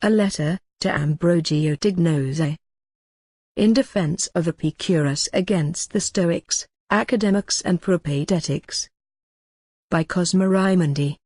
A letter to Ambrogio Tignose. In defense of Epicurus against the Stoics, Academics and Propedetics. By Cosma Raimondi.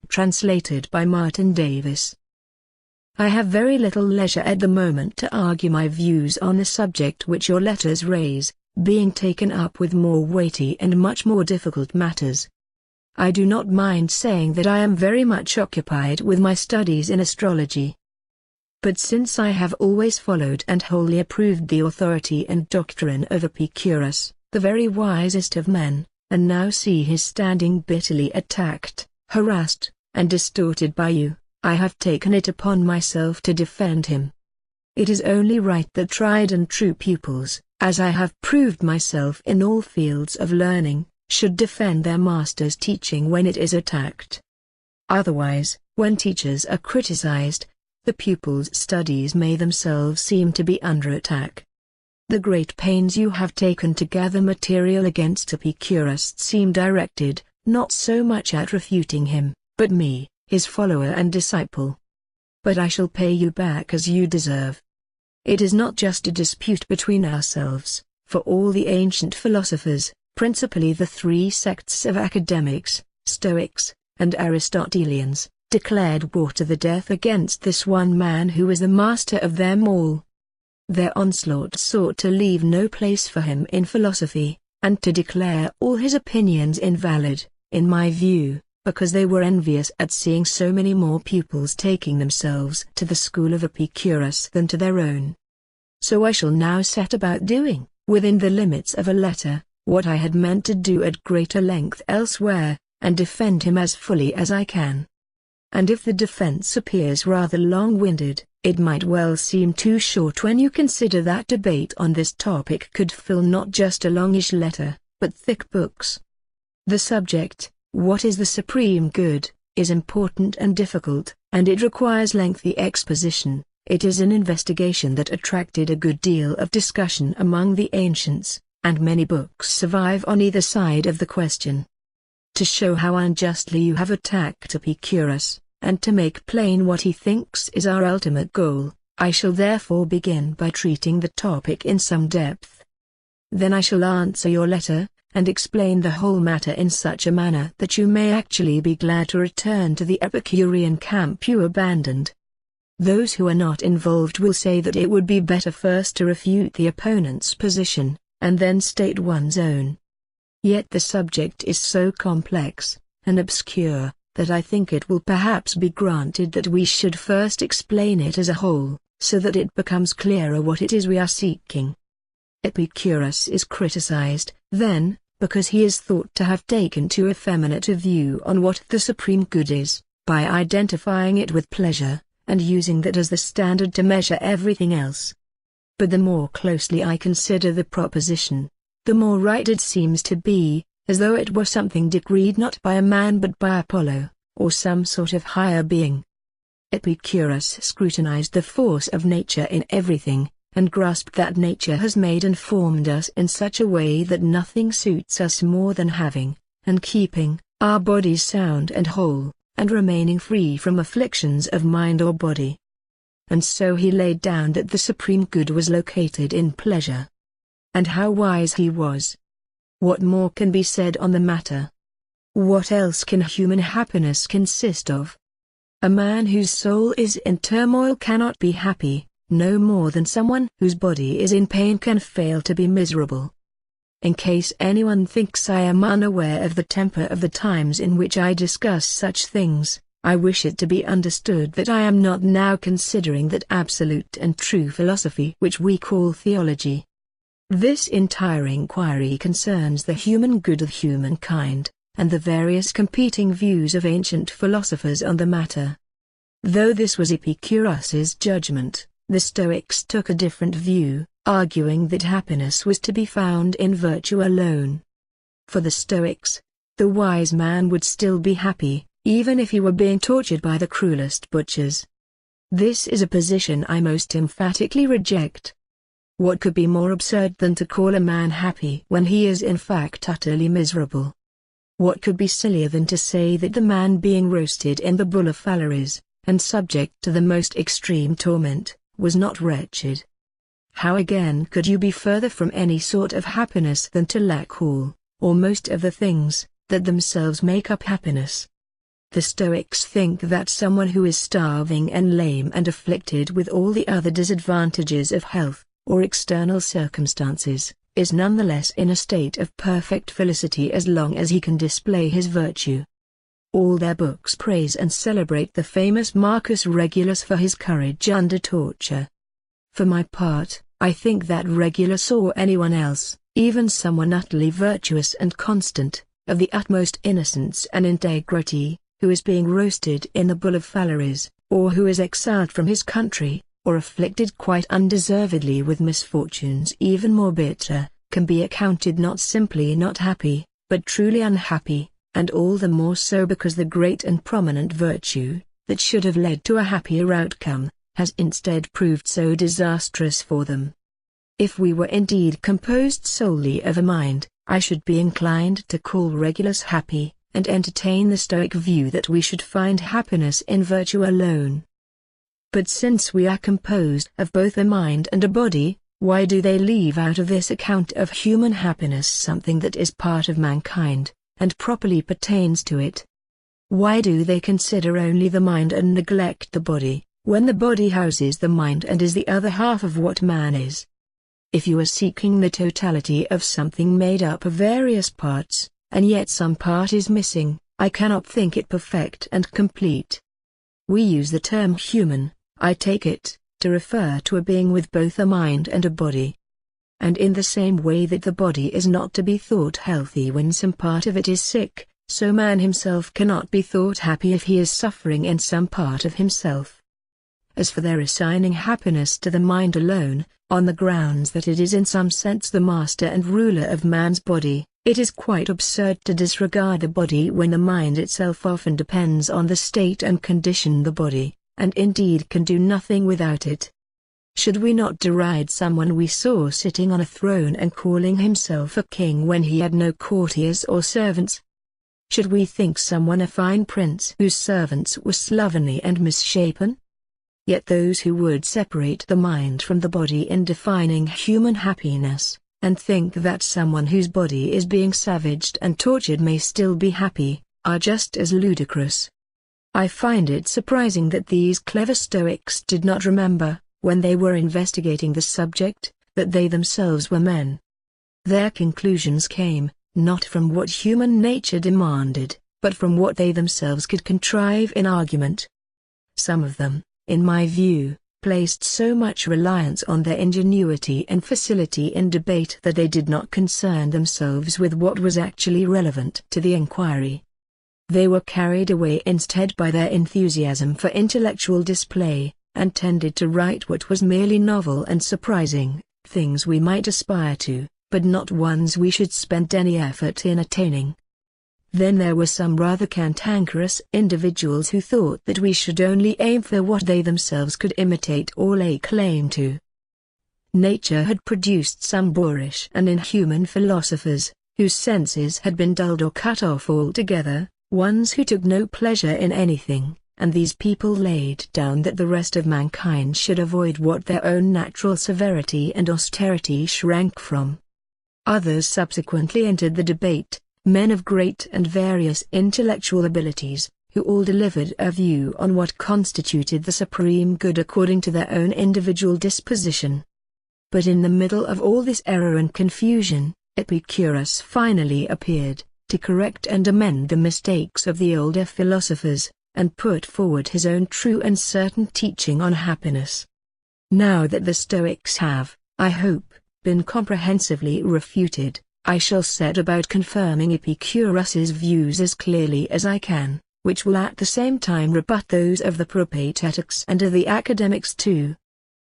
Translated by Martin Davis. I have very little leisure at the moment to argue my views on the subject which your letters raise, being taken up with more weighty and much more difficult matters. I do not mind saying that I am very much occupied with my studies in astrology. But since I have always followed and wholly approved the authority and doctrine of Epicurus, the very wisest of men, and now see his standing bitterly attacked, harassed, and distorted by you, I have taken it upon myself to defend him. It is only right that tried and true pupils, as I have proved myself in all fields of learning, should defend their master's teaching when it is attacked. Otherwise, when teachers are criticized, the pupils' studies may themselves seem to be under attack. The great pains you have taken to gather material against Epicurus seem directed, not so much at refuting him, but me, his follower and disciple. But I shall pay you back as you deserve. It is not just a dispute between ourselves, for all the ancient philosophers, principally the three sects of Academics, Stoics, and Aristotelians, declared war to the death against this one man who was the master of them all. Their onslaught sought to leave no place for him in philosophy, and to declare all his opinions invalid, in my view, because they were envious at seeing so many more pupils taking themselves to the school of Epicurus than to their own. So I shall now set about doing, within the limits of a letter, what I had meant to do at greater length elsewhere, and defend him as fully as I can. And if the defense appears rather long-winded, it might well seem too short when you consider that debate on this topic could fill not just a longish letter, but thick books. The subject, what is the supreme good, is important and difficult, and it requires lengthy exposition. It is an investigation that attracted a good deal of discussion among the ancients, and many books survive on either side of the question. To show how unjustly you have attacked Epicurus, and to make plain what he thinks is our ultimate goal, I shall therefore begin by treating the topic in some depth. Then I shall answer your letter, and explain the whole matter in such a manner that you may actually be glad to return to the Epicurean camp you abandoned. Those who are not involved will say that it would be better first to refute the opponent's position, and then state one's own. Yet the subject is so complex and obscure that I think it will perhaps be granted that we should first explain it as a whole, so that it becomes clearer what it is we are seeking. Epicurus is criticized, then, because he is thought to have taken too effeminate a view on what the supreme good is, by identifying it with pleasure, and using that as the standard to measure everything else. But the more closely I consider the proposition, the more right it seems to be, as though it were something decreed not by a man but by Apollo, or some sort of higher being. Epicurus scrutinized the force of nature in everything, and grasped that nature has made and formed us in such a way that nothing suits us more than having, and keeping, our bodies sound and whole, and remaining free from afflictions of mind or body. And so he laid down that the supreme good was located in pleasure. And how wise he was! What more can be said on the matter? What else can human happiness consist of? A man whose soul is in turmoil cannot be happy, no more than someone whose body is in pain can fail to be miserable. In case anyone thinks I am unaware of the temper of the times in which I discuss such things, I wish it to be understood that I am not now considering that absolute and true philosophy which we call theology. This entire inquiry concerns the human good of humankind, and the various competing views of ancient philosophers on the matter. Though this was Epicurus's judgment, the Stoics took a different view, arguing that happiness was to be found in virtue alone. For the Stoics, the wise man would still be happy, even if he were being tortured by the cruelest butchers. This is a position I most emphatically reject. What could be more absurd than to call a man happy when he is in fact utterly miserable? What could be sillier than to say that the man being roasted in the bull of Phalaris, and subject to the most extreme torment, was not wretched. How again could you be further from any sort of happiness than to lack all, or most of the things, that themselves make up happiness? The Stoics think that someone who is starving and lame and afflicted with all the other disadvantages of health, or external circumstances, is nonetheless in a state of perfect felicity as long as he can display his virtue. All their books praise and celebrate the famous Marcus Regulus for his courage under torture. For my part, I think that Regulus or anyone else, even someone utterly virtuous and constant, of the utmost innocence and integrity, who is being roasted in the Bull of Phalaris, or who is exiled from his country, or afflicted quite undeservedly with misfortunes even more bitter, can be accounted not simply not happy, but truly unhappy, and all the more so because the great and prominent virtue, that should have led to a happier outcome, has instead proved so disastrous for them. If we were indeed composed solely of a mind, I should be inclined to call Regulus happy, and entertain the Stoic view that we should find happiness in virtue alone. But since we are composed of both a mind and a body, why do they leave out of this account of human happiness something that is part of mankind, and properly pertains to it? Why do they consider only the mind and neglect the body, when the body houses the mind and is the other half of what man is? If you are seeking the totality of something made up of various parts, and yet some part is missing, I cannot think it perfect and complete. We use the term human, I take it, to refer to a being with both a mind and a body. And in the same way that the body is not to be thought healthy when some part of it is sick, so man himself cannot be thought happy if he is suffering in some part of himself. As for their assigning happiness to the mind alone, on the grounds that it is in some sense the master and ruler of man's body, it is quite absurd to disregard the body when the mind itself often depends on the state and condition of the body, and indeed can do nothing without it. Should we not deride someone we saw sitting on a throne and calling himself a king when he had no courtiers or servants? Should we think someone a fine prince whose servants were slovenly and misshapen? Yet those who would separate the mind from the body in defining human happiness, and think that someone whose body is being savaged and tortured may still be happy, are just as ludicrous. I find it surprising that these clever Stoics did not remember, when they were investigating the subject, that they themselves were men. Their conclusions came, not from what human nature demanded, but from what they themselves could contrive in argument. Some of them, in my view, placed so much reliance on their ingenuity and facility in debate that they did not concern themselves with what was actually relevant to the inquiry. They were carried away instead by their enthusiasm for intellectual display, and tended to write what was merely novel and surprising, things we might aspire to, but not ones we should spend any effort in attaining. Then there were some rather cantankerous individuals who thought that we should only aim for what they themselves could imitate or lay claim to. Nature had produced some boorish and inhuman philosophers, whose senses had been dulled or cut off altogether, ones who took no pleasure in anything, and these people laid down that the rest of mankind should avoid what their own natural severity and austerity shrank from. Others subsequently entered the debate, men of great and various intellectual abilities, who all delivered a view on what constituted the supreme good according to their own individual disposition. But in the middle of all this error and confusion, Epicurus finally appeared, to correct and amend the mistakes of the older philosophers, and put forward his own true and certain teaching on happiness. Now that the Stoics have, I hope, been comprehensively refuted, I shall set about confirming Epicurus's views as clearly as I can, which will at the same time rebut those of the Propatetics and of the Academics too.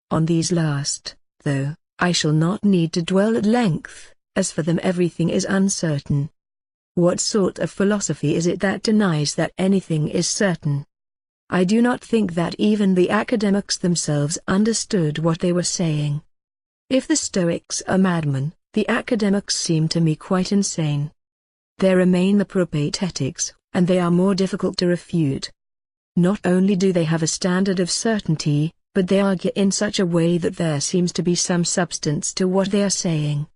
On these last, though, I shall not need to dwell at length, as for them everything is uncertain. What sort of philosophy is it that denies that anything is certain? I do not think that even the Academics themselves understood what they were saying. If the Stoics are madmen, the Academics seem to me quite insane. There remain the Propatetics, and they are more difficult to refute. Not only do they have a standard of certainty, but they argue in such a way that there seems to be some substance to what they are saying.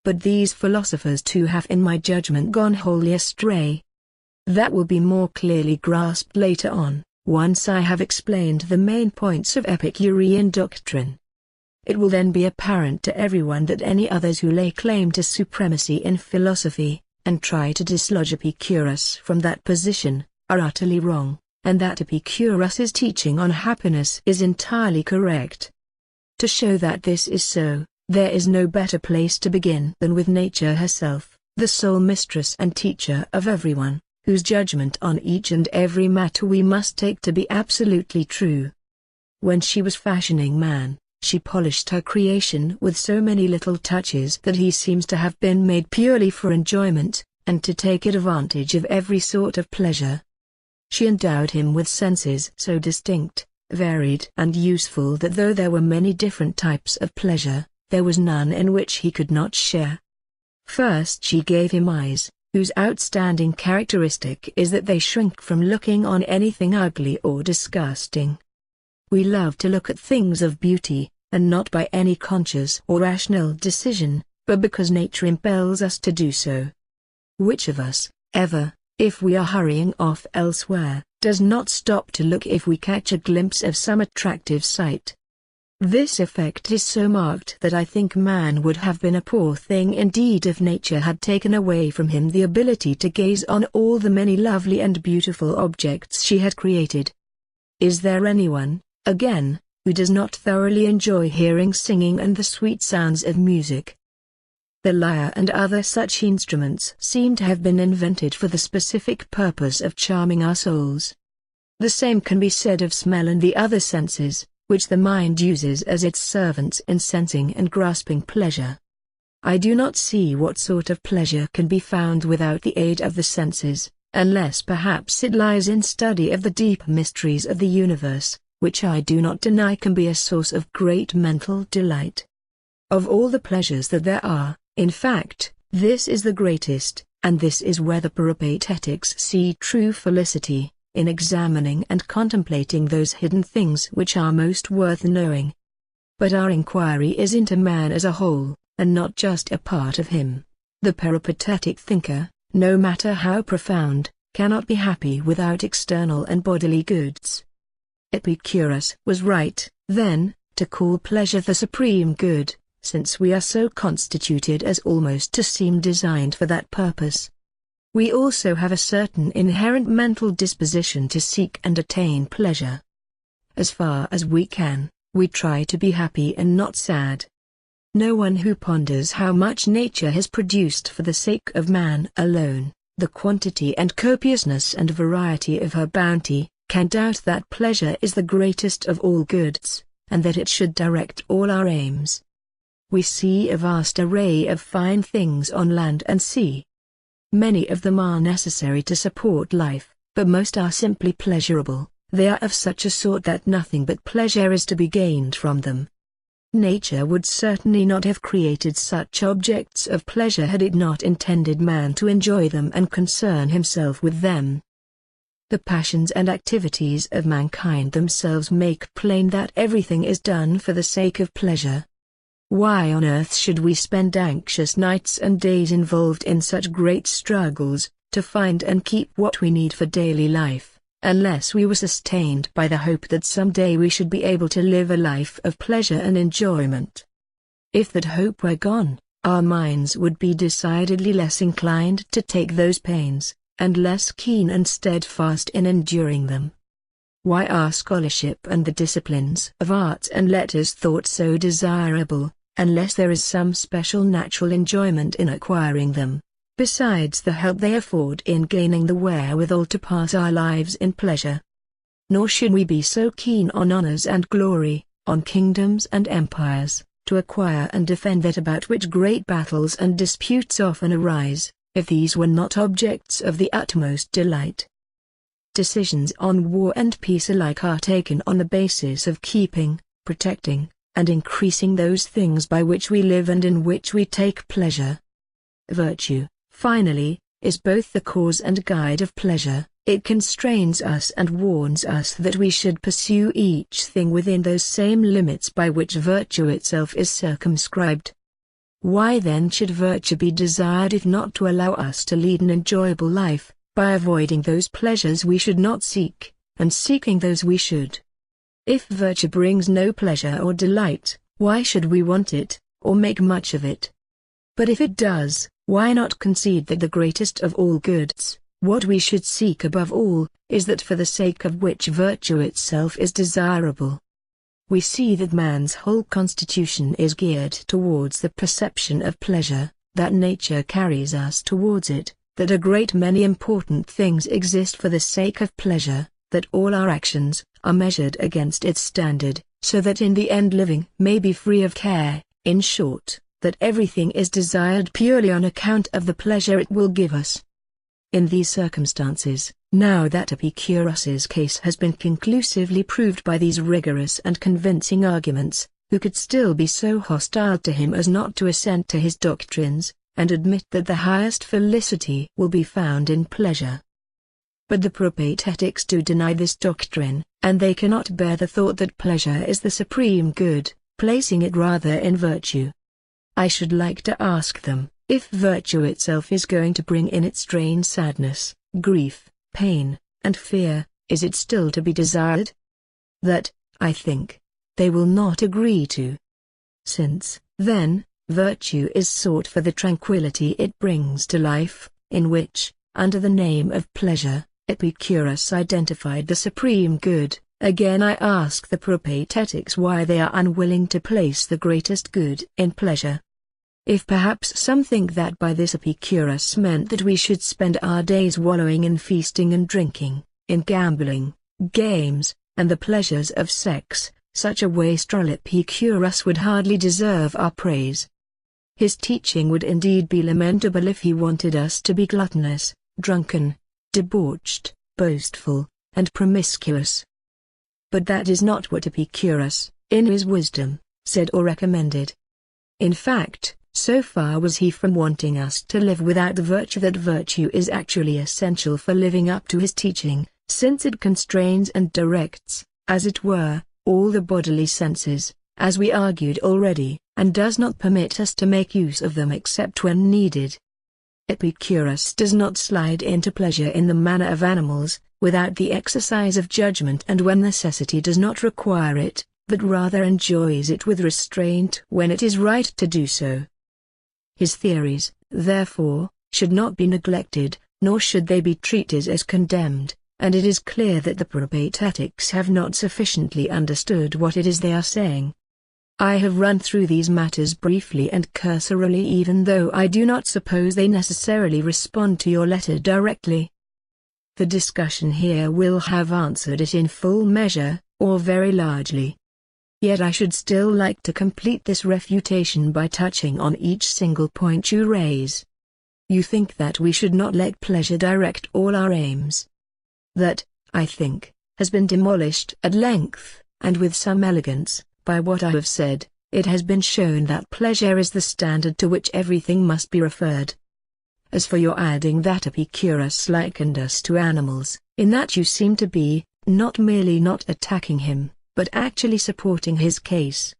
But these philosophers too have in my judgment gone wholly astray. That will be more clearly grasped later on, once I have explained the main points of Epicurean doctrine. It will then be apparent to everyone that any others who lay claim to supremacy in philosophy, and try to dislodge Epicurus from that position, are utterly wrong, and that Epicurus's teaching on happiness is entirely correct. To show that this is so, there is no better place to begin than with nature herself, the sole mistress and teacher of everyone, whose judgment on each and every matter we must take to be absolutely true. When she was fashioning man, she polished her creation with so many little touches that he seems to have been made purely for enjoyment, and to take advantage of every sort of pleasure. She endowed him with senses so distinct, varied and useful that though there were many different types of pleasure, there was none in which he could not share. First she gave him eyes, whose outstanding characteristic is that they shrink from looking on anything ugly or disgusting. We love to look at things of beauty, and not by any conscious or rational decision, but because nature impels us to do so. Which of us, ever, if we are hurrying off elsewhere, does not stop to look if we catch a glimpse of some attractive sight? This effect is so marked that I think man would have been a poor thing indeed if nature had taken away from him the ability to gaze on all the many lovely and beautiful objects she had created. Is there anyone, again, who does not thoroughly enjoy hearing singing and the sweet sounds of music? The lyre and other such instruments seem to have been invented for the specific purpose of charming our souls. The same can be said of smell and the other senses, which the mind uses as its servants in sensing and grasping pleasure. I do not see what sort of pleasure can be found without the aid of the senses, unless perhaps it lies in study of the deep mysteries of the universe, which I do not deny can be a source of great mental delight. Of all the pleasures that there are, in fact, this is the greatest, and this is where the peripatetics see true felicity, in examining and contemplating those hidden things which are most worth knowing. But our inquiry is into man as a whole, and not just a part of him. The peripatetic thinker, no matter how profound, cannot be happy without external and bodily goods. Epicurus was right, then, to call pleasure the supreme good, since we are so constituted as almost to seem designed for that purpose. We also have a certain inherent mental disposition to seek and attain pleasure. As far as we can, we try to be happy and not sad. No one who ponders how much nature has produced for the sake of man alone, the quantity and copiousness and variety of her bounty, can doubt that pleasure is the greatest of all goods, and that it should direct all our aims. We see a vast array of fine things on land and sea. Many of them are necessary to support life, but most are simply pleasurable. They are of such a sort that nothing but pleasure is to be gained from them. Nature would certainly not have created such objects of pleasure had it not intended man to enjoy them and concern himself with them. The passions and activities of mankind themselves make plain that everything is done for the sake of pleasure. Why on earth should we spend anxious nights and days involved in such great struggles, to find and keep what we need for daily life, unless we were sustained by the hope that someday we should be able to live a life of pleasure and enjoyment? If that hope were gone, our minds would be decidedly less inclined to take those pains, and less keen and steadfast in enduring them. Why are scholarship and the disciplines of arts and letters thought so desirable, unless there is some special natural enjoyment in acquiring them, besides the help they afford in gaining the wherewithal to pass our lives in pleasure? Nor should we be so keen on honors and glory, on kingdoms and empires, to acquire and defend that about which great battles and disputes often arise, if these were not objects of the utmost delight. Decisions on war and peace alike are taken on the basis of keeping, protecting, and increasing those things by which we live and in which we take pleasure. Virtue, finally, is both the cause and guide of pleasure. It constrains us and warns us that we should pursue each thing within those same limits by which virtue itself is circumscribed. Why then should virtue be desired if not to allow us to lead an enjoyable life, by avoiding those pleasures we should not seek, and seeking those we should? If virtue brings no pleasure or delight, why should we want it, or make much of it? But if it does, why not concede that the greatest of all goods, what we should seek above all, is that for the sake of which virtue itself is desirable? We see that man's whole constitution is geared towards the perception of pleasure, that nature carries us towards it, that a great many important things exist for the sake of pleasure, that all our actions are measured against its standard, so that in the end living may be free of care, in short, that everything is desired purely on account of the pleasure it will give us. In these circumstances, now that Epicurus's case has been conclusively proved by these rigorous and convincing arguments, who could still be so hostile to him as not to assent to his doctrines, and admit that the highest felicity will be found in pleasure? But the Propatetics do deny this doctrine, and they cannot bear the thought that pleasure is the supreme good, placing it rather in virtue. I should like to ask them, if virtue itself is going to bring in its train sadness, grief, pain, and fear, is it still to be desired? That, I think, they will not agree to. Since, then, virtue is sought for the tranquility it brings to life, in which, under the name of pleasure, Epicurus identified the supreme good, again I ask the Propatetics why they are unwilling to place the greatest good in pleasure. If perhaps some think that by this Epicurus meant that we should spend our days wallowing in feasting and drinking, in gambling, games, and the pleasures of sex, such a wastrel Epicurus would hardly deserve our praise. His teaching would indeed be lamentable if he wanted us to be gluttonous, drunken, debauched, boastful, and promiscuous. But that is not what Epicurus, in his wisdom, said or recommended. In fact, so far was he from wanting us to live without the virtue that virtue is actually essential for living up to his teaching, since it constrains and directs, as it were, all the bodily senses, as we argued already, and does not permit us to make use of them except when needed. Epicurus does not slide into pleasure in the manner of animals, without the exercise of judgment and when necessity does not require it, but rather enjoys it with restraint when it is right to do so. His theories, therefore, should not be neglected, nor should they be treated as condemned, and it is clear that the Propatetics have not sufficiently understood what it is they are saying. I have run through these matters briefly and cursorily, even though I do not suppose they necessarily respond to your letter directly. The discussion here will have answered it in full measure, or very largely. Yet I should still like to complete this refutation by touching on each single point you raise. You think that we should not let pleasure direct all our aims. That, I think, has been demolished at length, and with some elegance, by what I have said. It has been shown that pleasure is the standard to which everything must be referred. As for your adding that Epicurus likened us to animals, in that you seem to be, not merely not attacking him, but actually supporting his case.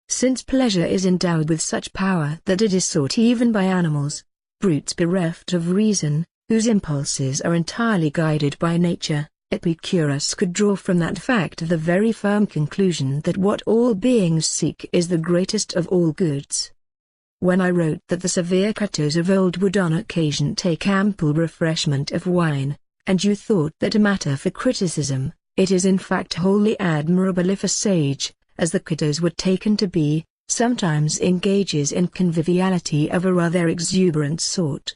Since pleasure is endowed with such power that it is sought even by animals, brutes bereft of reason, whose impulses are entirely guided by nature, Epicurus could draw from that fact the very firm conclusion that what all beings seek is the greatest of all goods. When I wrote that the severe Catos of old would on occasion take ample refreshment of wine, and you thought that a matter for criticism, it is in fact wholly admirable if a sage, as the Catos were taken to be, sometimes engages in conviviality of a rather exuberant sort.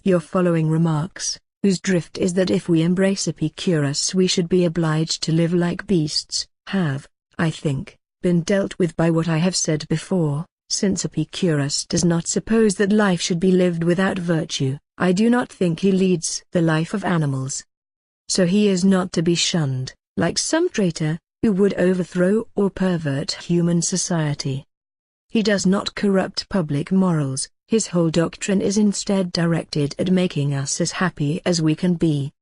Your following remarks, whose drift is that if we embrace Epicurus we should be obliged to live like beasts, have, I think, been dealt with by what I have said before. Since Epicurus does not suppose that life should be lived without virtue, I do not think he leads the life of animals. So he is not to be shunned, like some traitor, who would overthrow or pervert human society. He does not corrupt public morals, His whole doctrine is instead directed at making us as happy as we can be.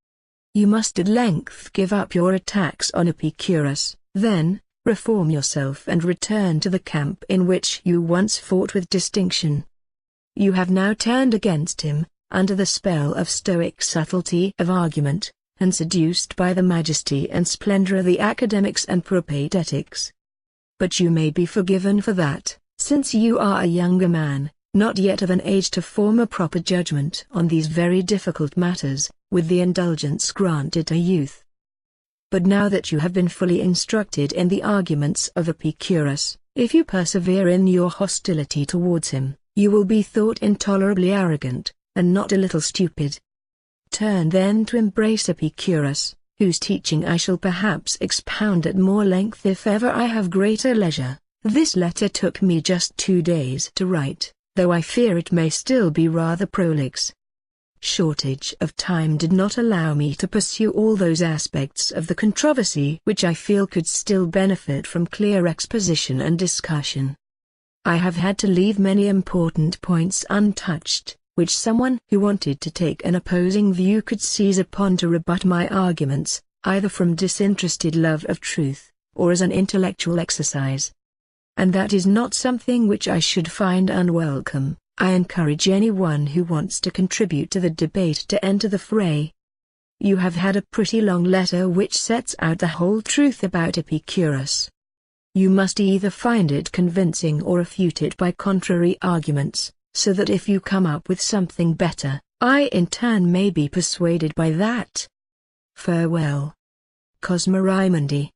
You must at length give up your attacks on Epicurus, then, reform yourself and return to the camp in which you once fought with distinction. You have now turned against him, under the spell of Stoic subtlety of argument, and seduced by the majesty and splendor of the academics and propaedetics. But you may be forgiven for that, since you are a younger man, not yet of an age to form a proper judgment on these very difficult matters, with the indulgence granted to youth. But now that you have been fully instructed in the arguments of Epicurus, if you persevere in your hostility towards him, you will be thought intolerably arrogant, and not a little stupid. Turn then to embrace Epicurus, whose teaching I shall perhaps expound at more length if ever I have greater leisure. This letter took me just 2 days to write, though I fear it may still be rather prolix. Shortage of time did not allow me to pursue all those aspects of the controversy which I feel could still benefit from clear exposition and discussion. I have had to leave many important points untouched, which someone who wanted to take an opposing view could seize upon to rebut my arguments, either from disinterested love of truth, or as an intellectual exercise. And that is not something which I should find unwelcome. I encourage anyone who wants to contribute to the debate to enter the fray. You have had a pretty long letter which sets out the whole truth about Epicurus. You must either find it convincing or refute it by contrary arguments, so that if you come up with something better, I in turn may be persuaded by that. Farewell. Cosmo Raimondi.